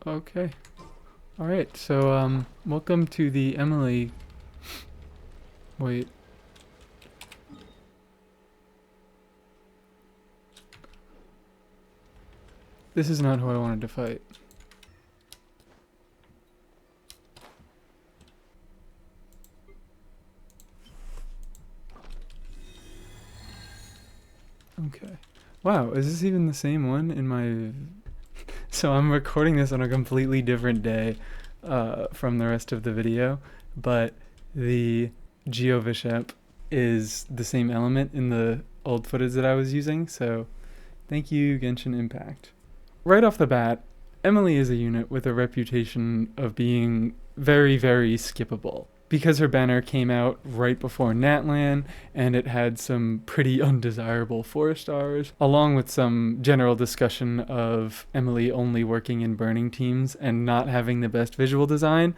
Okay. Alright, so, welcome to the Emilie... Wait. This is not who I wanted to fight. Okay. Wow, is this even the same one in my... So I'm recording this on a completely different day from the rest of the video, but the GeoVishep is the same element in the old footage that I was using, so thank you, Genshin Impact. Right off the bat, Emilie is a unit with a reputation of being very, very skippable. Because her banner came out right before Natlan, and it had some pretty undesirable 4-stars, along with some general discussion of Emilie only working in burning teams and not having the best visual design,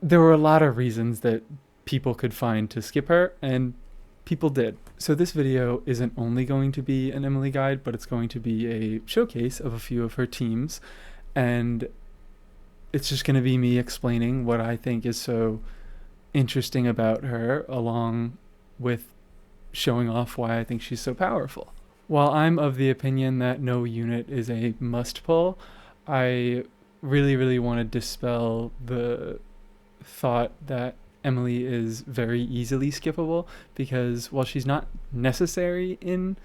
there were a lot of reasons that people could find to skip her, and people did. So this video isn't only going to be an Emilie guide, but it's going to be a showcase of a few of her teams, and it's just going to be me explaining what I think is so interesting about her, along with showing off why I think she's so powerful. While I'm of the opinion that no unit is a must pull, I really want to dispel the thought that Emilie is very easily skippable, because while she's not necessary in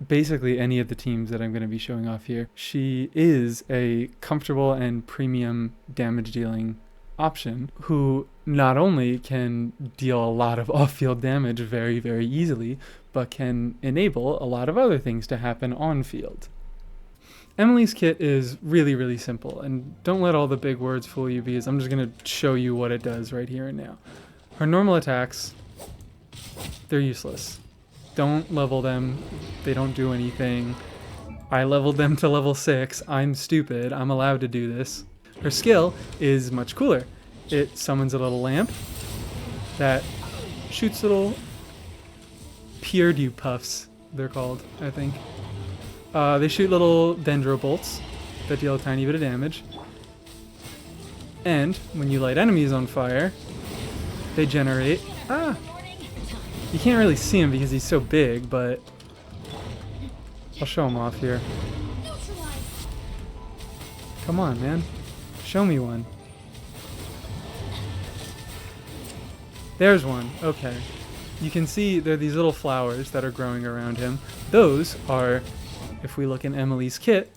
basically any of the teams that I'm going to be showing off here, she is a comfortable and premium damage dealing option who not only can deal a lot of off-field damage very easily, but can enable a lot of other things to happen on field. Emilie's kit is really simple, and don't let all the big words fool you, because I'm just going to show you what it does right here and now. Her normal attacks, they're useless. Don't level them, they don't do anything. I leveled them to level 6, I'm stupid, I'm allowed to do this. Her skill is much cooler. It summons a little lamp that shoots little Peerdew puffs, they're called, I think. They shoot little dendro bolts that deal a tiny bit of damage. And when you light enemies on fire, they generate... You can't really see him because he's so big, but I'll show him off here. Come on, man. Show me one. There's one. Okay. You can see there are these little flowers that are growing around him. Those are, if we look in Emilie's kit,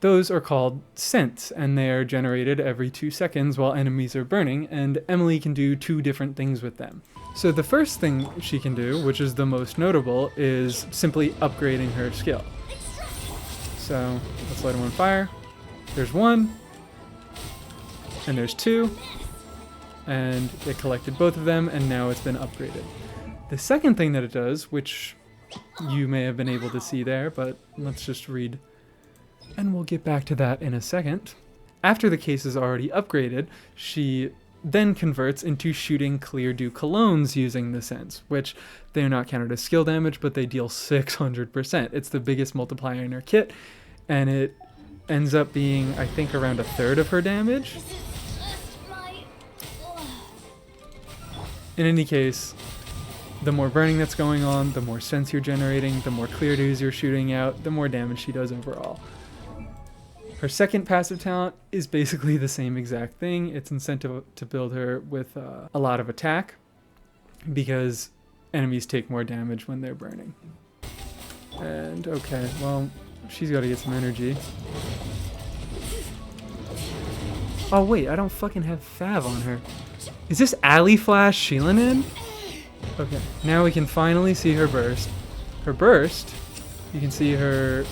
those are called scents, and they are generated every 2 seconds while enemies are burning, and Emilie can do 2 different things with them. So the first thing she can do, which is the most notable, is simply upgrading her skill. So let's light him on fire. There's 1, and there's 2, and it collected both of them, and now it's been upgraded. The second thing that it does, which you may have been able to see there, but let's just read, and we'll get back to that in a second. After the case is already upgraded, she then converts into shooting Clear Dew colognes using the scents, which they're not counted as skill damage, but they deal 600%. It's the biggest multiplier in her kit, and it ends up being, I think, around 1/3 of her damage. In any case, the more burning that's going on, the more scents you're generating, the more Clear Dews you're shooting out, the more damage she does overall. Her second passive talent is basically the same exact thing. It's incentive to build her with a lot of attack, because enemies take more damage when they're burning. And okay, well, she's got to get some energy. Oh wait, I don't fucking have Fav on her. Is this Alley Flash Xiangling? Okay, now we can finally see her burst. Her burst, you can see her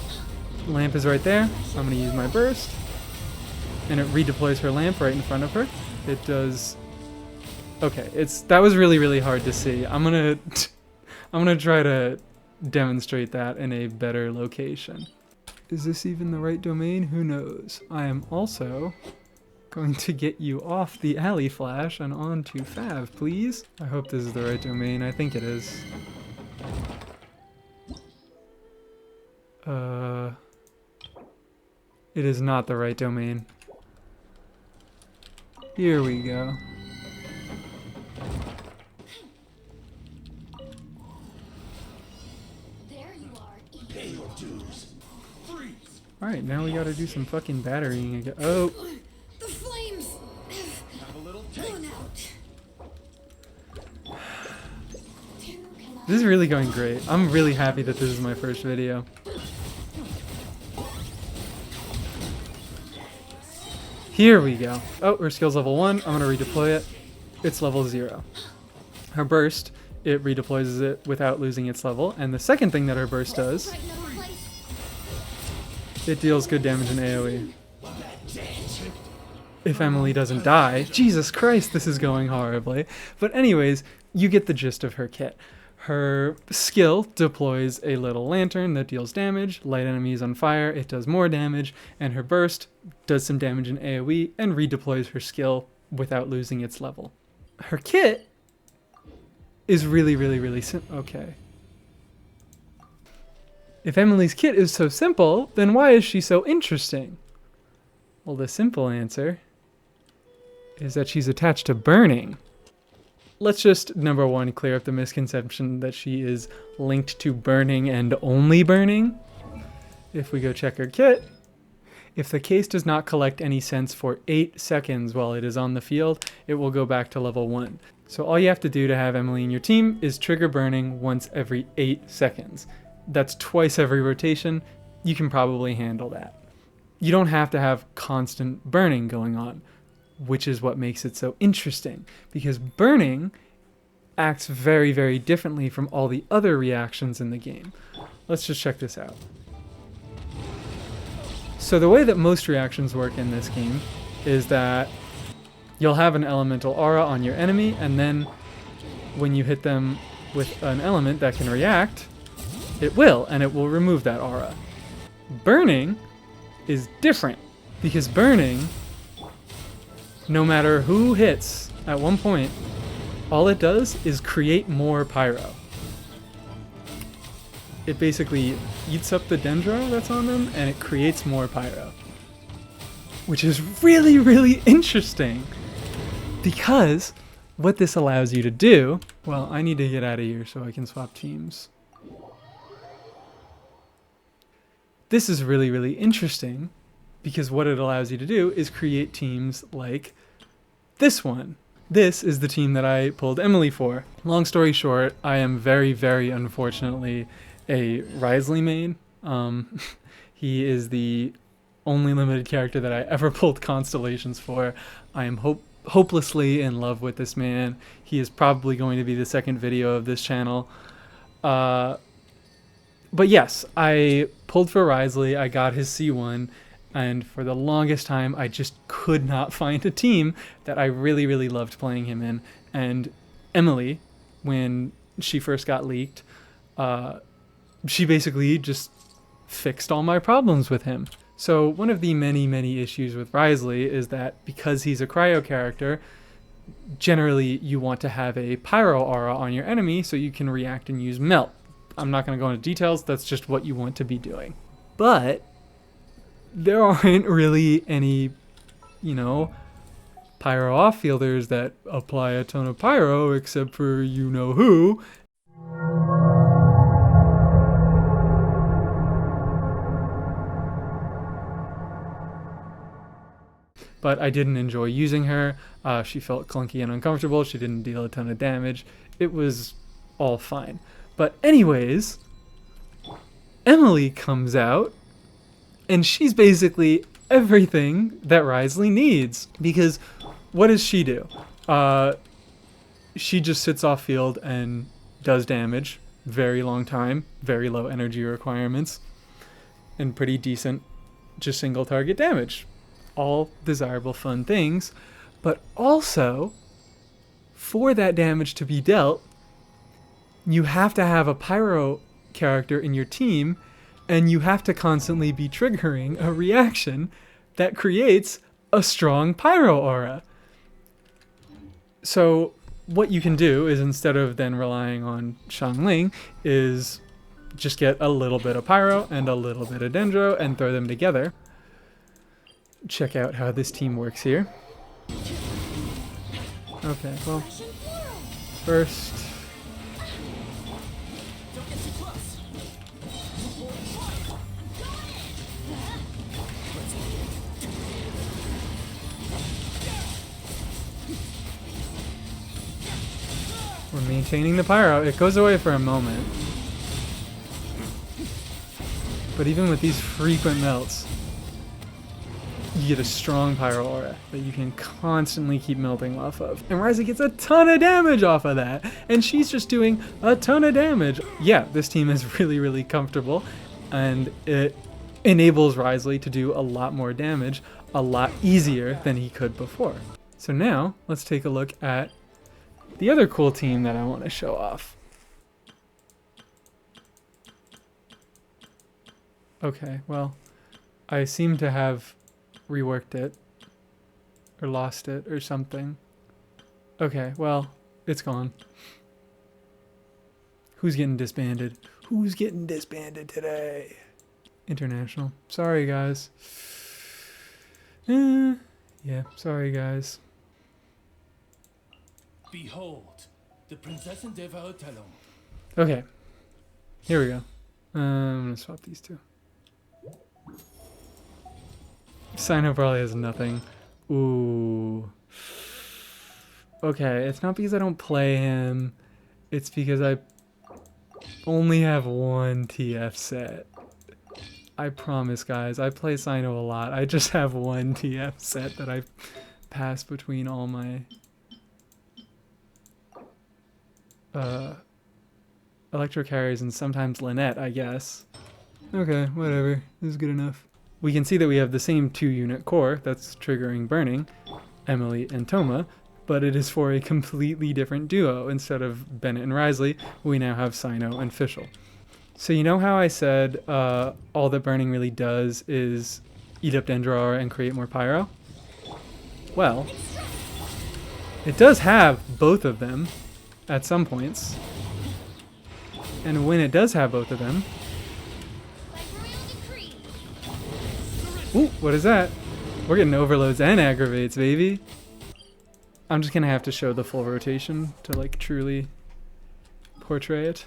lamp is right there. I'm going to use my burst, and it redeploys her lamp right in front of her. It does... Okay, that was really hard to see. I'm gonna try to demonstrate that in a better location. Is this even the right domain? Who knows? I am also going to get you off the Alley Flash and onto Fav, please. I hope this is the right domain. I think it is. It is not the right domain. Here we go. There you are. Pay your dues. Freeze. Alright, now we gotta do some fucking batterying again. Oh! The flames Have a little gone taste. out. This is really going great. I'm really happy that this is my first video. Here we go. Oh, her skill's level 1. I'm gonna redeploy it. It's level 0. Her burst, it redeploys it without losing its level. And the second thing that her burst does, it deals good damage in AoE. If Emilie doesn't die. Jesus Christ, this is going horribly. But anyways, you get the gist of her kit. Her skill deploys a little lantern that deals damage, light enemies on fire, it does more damage, and her burst does some damage in AoE and redeploys her skill without losing its level. Her kit is really simple. Okay. If Emilie's kit is so simple, then why is she so interesting? Well, the simple answer is that she's attached to burning. Let's just, number one, clear up the misconception that she is linked to burning and only burning. If we go check her kit, if the case does not collect any sense for 8 seconds while it is on the field, it will go back to level 1. So all you have to do to have Emilie in your team is trigger burning once every 8 seconds. That's twice every rotation. You can probably handle that. You don't have to have constant burning going on, which is what makes it so interesting, because burning acts very differently from all the other reactions in the game. Let's just check this out. So the way that most reactions work in this game is that you'll have an elemental aura on your enemy, and then when you hit them with an element that can react, it will remove that aura. Burning is different, because burning, no matter who hits at one point, all it does is create more pyro. It basically eats up the dendro that's on them and it creates more pyro. Which is really interesting, because what this allows you to do, well, I need to get out of here so I can swap teams. This is really interesting, because what it allows you to do is create teams like this one. This is the team that I pulled Emilie for. Long story short, I am very unfortunately a Wriothesley main. He is the only limited character that I ever pulled constellations for. I am hopelessly in love with this man. He is probably going to be the second video of this channel. But yes, I pulled for Wriothesley, I got his C1, and for the longest time, I just could not find a team that I really loved playing him in. And Emilie, when she first got leaked, she basically just fixed all my problems with him. So one of the many issues with Wriothesley is that because he's a cryo character, generally you want to have a pyro aura on your enemy so you can react and use melt. I'm not going to go into details, that's just what you want to be doing. But there aren't really any, pyro off-fielders that apply a ton of pyro except for you-know-who. But I didn't enjoy using her. She felt clunky and uncomfortable. She didn't deal a ton of damage. It was all fine. But anyways, Emilie comes out, and she's basically everything that Wriothesley needs. Because what does she do? She just sits off field and does damage. Very long time, very low energy requirements, and pretty decent just single target damage. All desirable fun things, but also for that damage to be dealt, you have to have a pyro character in your team, and you have to constantly be triggering a reaction that creates a strong pyro aura. So what you can do is, instead of then relying on Xiangling, is just get a little bit of pyro and a little bit of dendro and throw them together. check out how this team works here. Okay, well, first, we're maintaining the pyro. It goes away for a moment. But even with these frequent melts, you get a strong pyro aura that you can constantly keep melting off of. And Wriothesley gets a ton of damage off of that. And she's just doing a ton of damage. Yeah, this team is really, really comfortable. And it enables Wriothesley to do a lot more damage a lot easier than he could before. So now, let's take a look at the other cool team that I want to show off. Okay, well, I seem to have reworked it, or lost it, or something. Okay, well, it's gone. Who's getting disbanded? Who's getting disbanded today? International. Sorry, guys. Yeah, sorry, guys. Behold, the Princess and Devarotello. Okay, here we go. I'm gonna swap these two. Cyno probably has nothing. Ooh. Okay, it's not because I don't play him. It's because I only have one TF set. I promise, guys. I play Cyno a lot. I just have one TF set that I pass between all my electro carries and sometimes Lynette, I guess. Okay, whatever. This is good enough. We can see that we have the same 2-unit core that's triggering burning, Emilie and Toma, but it is for a completely different duo. Instead of Bennett and Wriothesley, we now have Cyno and Fischl. So you know how I said all that burning really does is eat up Dendro Aura and create more pyro? Well, it does have both of them at some points. And when it does have both of them... Ooh, what is that? We're getting overloads and aggravates, baby. I'm just gonna have to show the full rotation to like truly portray it.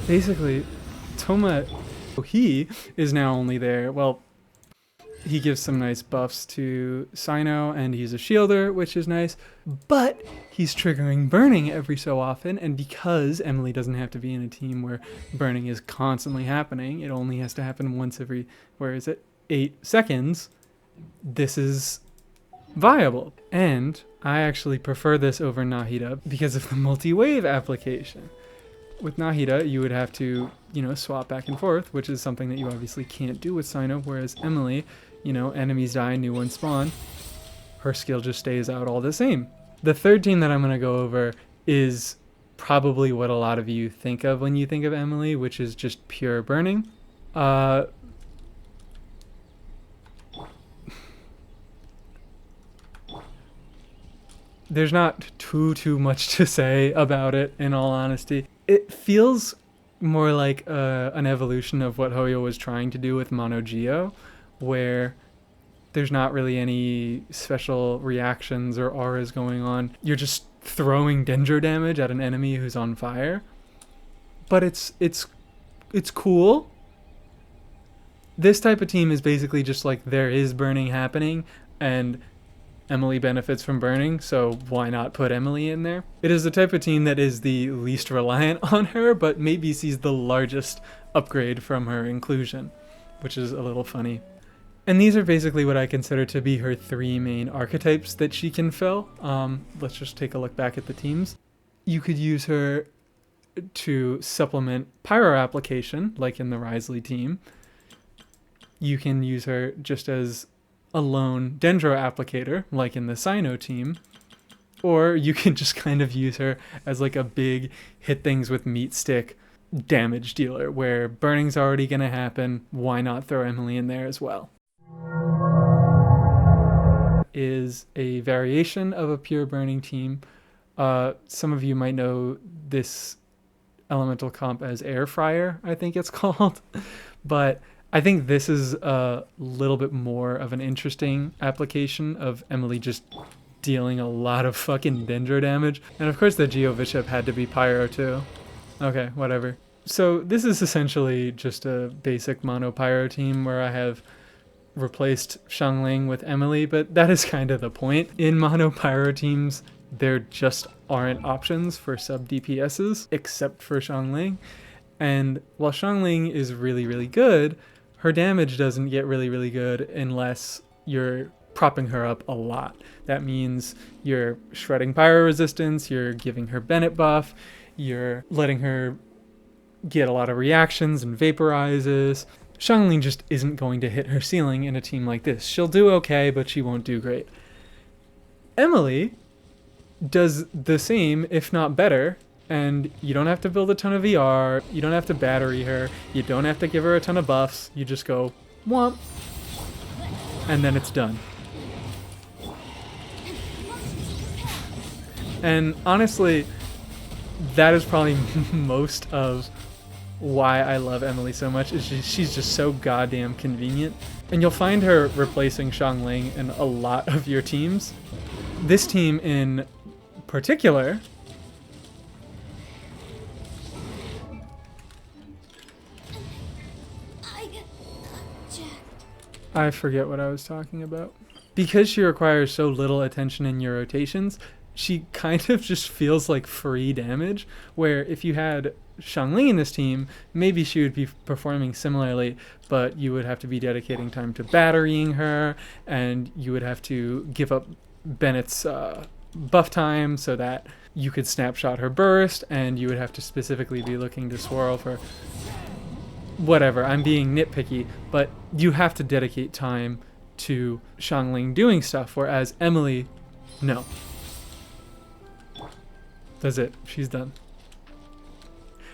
Basically, Toma, he is now only there. Well, he gives some nice buffs to Cyno, and he's a shielder, which is nice. But he's triggering burning every so often, and because Emilie doesn't have to be in a team where burning is constantly happening, it only has to happen once every, 8 seconds, this is viable. And I actually prefer this over Nahida because of the multi-wave application. With Nahida, you would have to, swap back and forth, which is something that you obviously can't do with Cyno, whereas Emilie, enemies die, new ones spawn. Her skill just stays out all the same. The third team that I'm going to go over is probably what a lot of you think of when you think of Emilie, which is just pure burning. There's not too much to say about it, in all honesty. It feels more like an evolution of what Hoyo was trying to do with Mono Geo, where there's not really any special reactions or auras going on. You're just throwing Dendro damage at an enemy who's on fire. But it's cool. This type of team is basically just like there is burning happening, and Emilie benefits from burning, so why not put Emilie in there? It is the type of team that is the least reliant on her, but maybe sees the largest upgrade from her inclusion, which is a little funny. And these are basically what I consider to be her 3 main archetypes that she can fill. Let's just take a look back at the teams. You could use her to supplement pyro application, like in the Wriothesley team. You can use her just as a lone Dendro applicator, like in the Cyno team, or you can just kind of use her as like a big hit things with meat stick damage dealer, where burning's already going to happen. Why not throw Emilie in there as well? Is a variation of a pure burning team. Some of you might know this elemental comp as air fryer, I think it's called. But I think this is a little bit more of an interesting application of Emilie just dealing a lot of fucking Dendro damage. And of course the Geo Bishop had to be Pyro too. Okay, whatever. So this is essentially just a basic mono Pyro team where I have replaced Xiangling with Emilie, but that is kind of the point. In mono Pyro teams, there just aren't options for sub DPSs except for Xiangling. And while Xiangling is really, really good, her damage doesn't get really, really good unless you're propping her up a lot. That means you're shredding pyro resistance, you're giving her Bennett buff, you're letting her get a lot of reactions and vaporizes. Xiangling just isn't going to hit her ceiling in a team like this. She'll do okay, but she won't do great. Emilie does the same, if not better, and you don't have to build a ton of VR, you don't have to battery her, you don't have to give her a ton of buffs, you just go whomp, and then it's done. And honestly, that is probably most of why I love Emilie so much, is she's just so goddamn convenient. And you'll find her replacing Xiangling in a lot of your teams. This team in particular I forget what I was talking about. Because she requires so little attention in your rotations, she kind of just feels like free damage, where if you had Xiangling in this team, maybe she would be performing similarly, but you would have to be dedicating time to batterying her, and you would have to give up Bennett's buff time so that you could snapshot her burst, and you would have to specifically be looking to swirl for whatever. I'm being nitpicky, but you have to dedicate time to Xiangling doing stuff, whereas Emilie, no. That's it. She's done.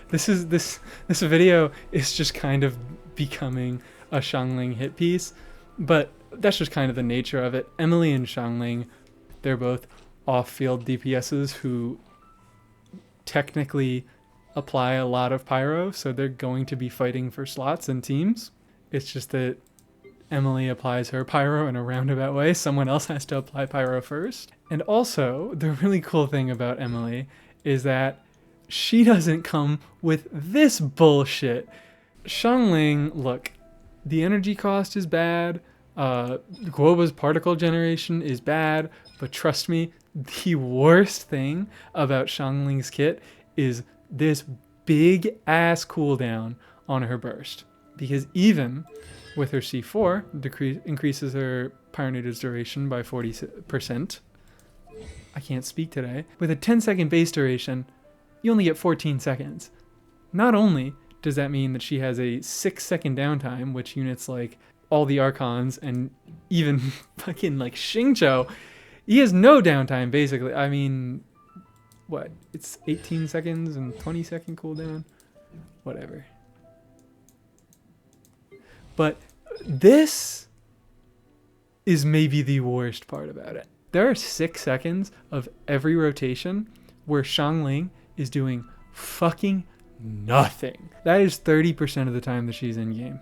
This video is just kind of becoming a Xiangling hit piece, but that's just kind of the nature of it. Emilie and Xiangling, they're both off-field DPSs who technically apply a lot of pyro, so they're going to be fighting for slots and teams. It's just that Emilie applies her pyro in a roundabout way. Someone else has to apply pyro first. And also, the really cool thing about Emilie is that she doesn't come with this bullshit. Xiangling, look, the energy cost is bad, Guoba's particle generation is bad, but trust me, the worst thing about Xiangling's kit is this big ass cooldown on her burst. Because even with her C4, increases her Pyronita's duration by 40%. I can't speak today. With a 10-second base duration, you only get 14 seconds. Not only does that mean that she has a 6-second downtime, which units like all the Archons and even fucking like Xingqiu, he has no downtime basically. I mean, what? It's 18 seconds and 20-second cooldown? Whatever. But this is maybe the worst part about it. There are 6 seconds of every rotation where Xiangling is doing fucking nothing. That is 30% of the time that she's in game.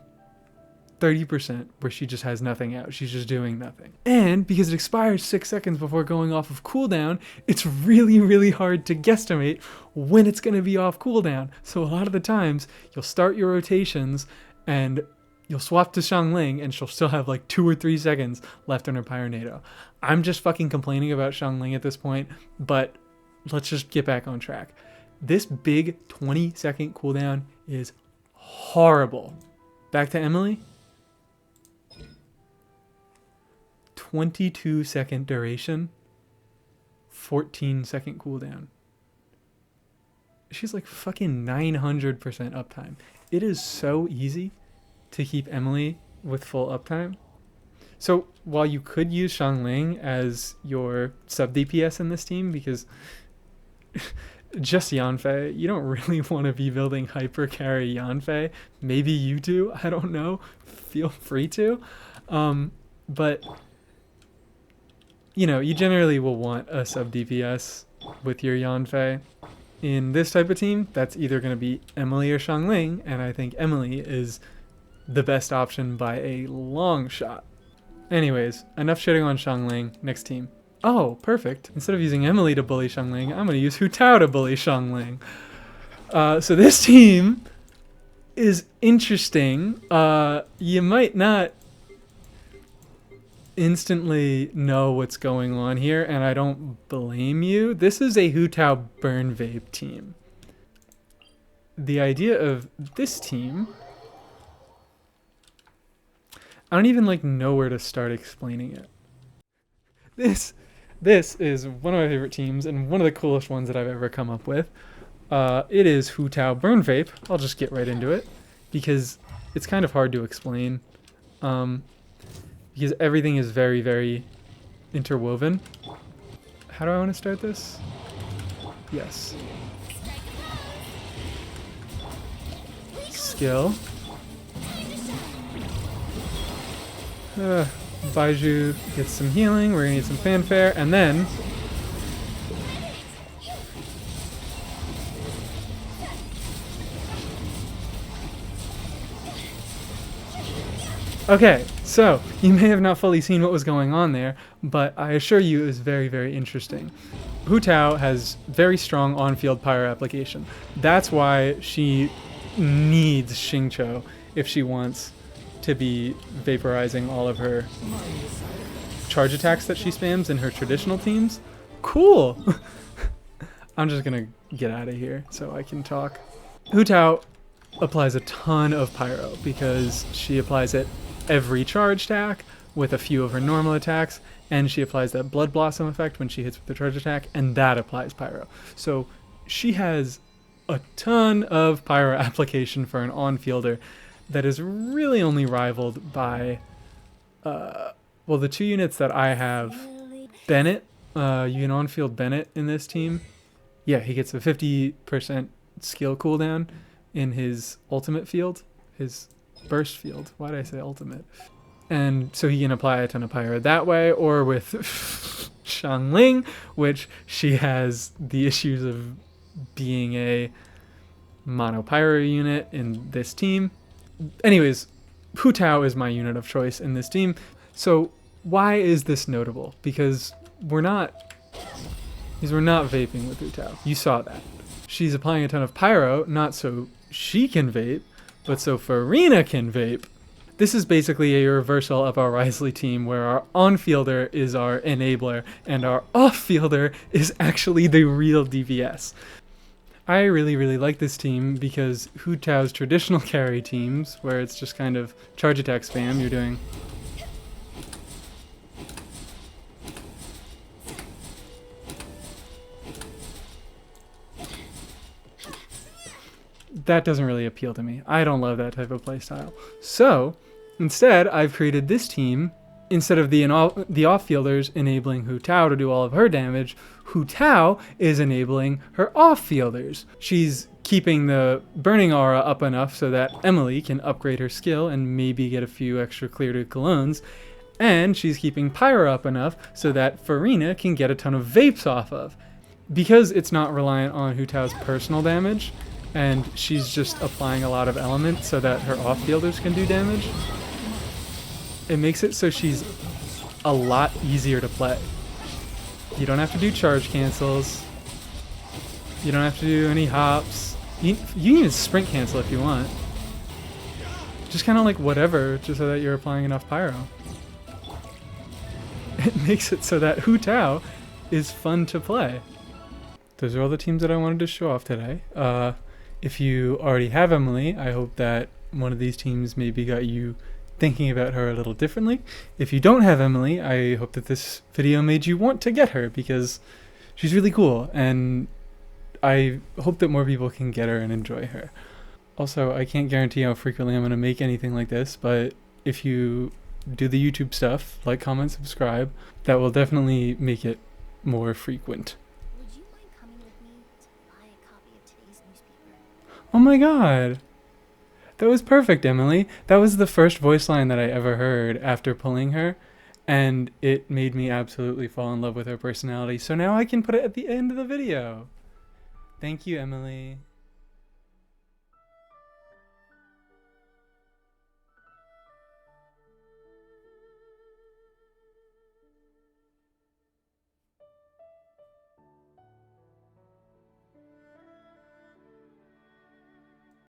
30% where she just has nothing out. She's just doing nothing. And because it expires 6 seconds before going off of cooldown, it's really, really hard to guesstimate when it's going to be off cooldown. So a lot of the times, you'll start your rotations and you'll swap to Xiangling and she'll still have like 2 or 3 seconds left on her Pyronado. I'm just fucking complaining about Xiangling at this point, but let's just get back on track. This big 20-second cooldown is horrible. Back to Emilie. 22-second duration, 14-second cooldown. She's like fucking 900% uptime. It is so easy to keep Emilie with full uptime. So while you could use Xiangling as your sub DPS in this team, because just Yanfei, you don't really want to be building hyper carry Yanfei. Maybe you do, I don't know. Feel free to. But you know, you generally will want a sub DPS with your Yanfei. In this type of team, that's either going to be Emilie or Xiangling, and I think Emilie is the best option by a long shot. Anyways, enough shitting on Xiangling. Next team. Oh, perfect. Instead of using Emilie to bully Xiangling, I'm going to use Hu Tao to bully Xiangling. So this team is interesting. You might not instantly know what's going on here, and I don't blame you. This is a Hu Tao Burnvape team. The idea of this team, I don't even know where to start explaining it. This is one of my favorite teams and one of the coolest ones that I've ever come up with. It is Hu Tao Burnvape. I'll just get right into it because it's kind of hard to explain. Because everything is very, very interwoven. How do I want to start this? Yes. Skill. Baiju gets some healing, we're gonna need some fanfare, and then okay, so you may have not fully seen what was going on there, but I assure you it was very, very interesting. Hu Tao has very strong on-field pyro application. That's why she needs Xingqiu if she wants to be vaporizing all of her charge attacks that she spams in her traditional teams. Cool! I'm just gonna get out of here so I can talk. Hu Tao applies a ton of pyro because she applies it every charge attack with a few of her normal attacks, and she applies that Blood Blossom effect when she hits with the charge attack, and that applies pyro. So she has a ton of pyro application for an on-fielder that is really only rivaled by, well, the two units that I have. Bennett, you can on-field Bennett in this team. Yeah, he gets a 50% skill cooldown in his ultimate field, his burst field. Why did I say ultimate? And so he can apply a ton of pyro that way, or with Xiangling, which she has the issues of being a mono pyro unit in this team. Anyways, Hu Tao is my unit of choice in this team. So why is this notable? Because we're not vaping with Hu Tao. You saw that. She's applying a ton of pyro, not so she can vape, but so Farina can vape. This is basically a reversal of our Wriothesley team where our on-fielder is our enabler and our off-fielder is actually the real DPS. I really, really like this team because Hu Tao's traditional carry teams, where it's just kind of charge attack spam, you're doing that doesn't really appeal to me. I don't love that type of playstyle. So instead, I've created this team. Instead of the off-fielders enabling Hu Tao to do all of her damage, Hu Tao is enabling her off-fielders. She's keeping the burning aura up enough so that Emilie can upgrade her skill and maybe get a few extra clear to colognes. And she's keeping pyro up enough so that Farina can get a ton of vapes off of. Because it's not reliant on Hu Tao's personal damage, and she's just applying a lot of element so that her off-fielders can do damage, it makes it so she's a lot easier to play. You don't have to do charge cancels. You don't have to do any hops. You can even sprint cancel if you want. Just kind of like whatever, just so that you're applying enough pyro. It makes it so that Hu Tao is fun to play. Those are all the teams that I wanted to show off today. If you already have Emilie, I hope that one of these teams maybe got you thinking about her a little differently. If you don't have Emilie, I hope that this video made you want to get her because she's really cool, and I hope that more people can get her and enjoy her. Also, I can't guarantee how frequently I'm going to make anything like this, but if you do the YouTube stuff, like, comment, subscribe. That will definitely make it more frequent. Would you mind coming with me to buy a copy of today's newspaper? Oh my god. That was perfect, Emily. That was the first voice line that I ever heard after pulling her, and it made me absolutely fall in love with her personality. So now I can put it at the end of the video. Thank you, Emily.